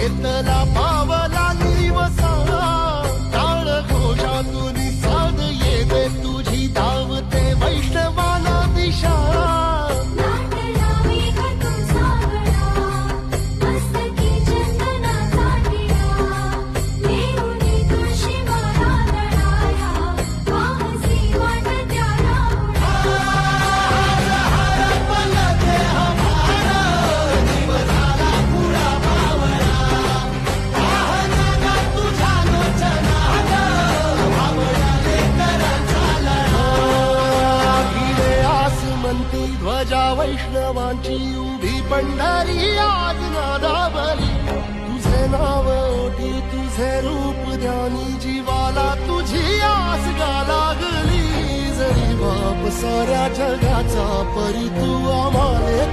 घेतला पावला निवसा टाळ घोषातून साध येते तुझी धावते वैष्णवाला दिशा ध्वजा वैष्णवांची उभी पंढरी आज नादावली तुझे नाव ओटी तुझे रूप ध्यानी जीवाला तुझी आस गा लागली जरी बाप साऱ्या जगाचा परी तू आम्हाले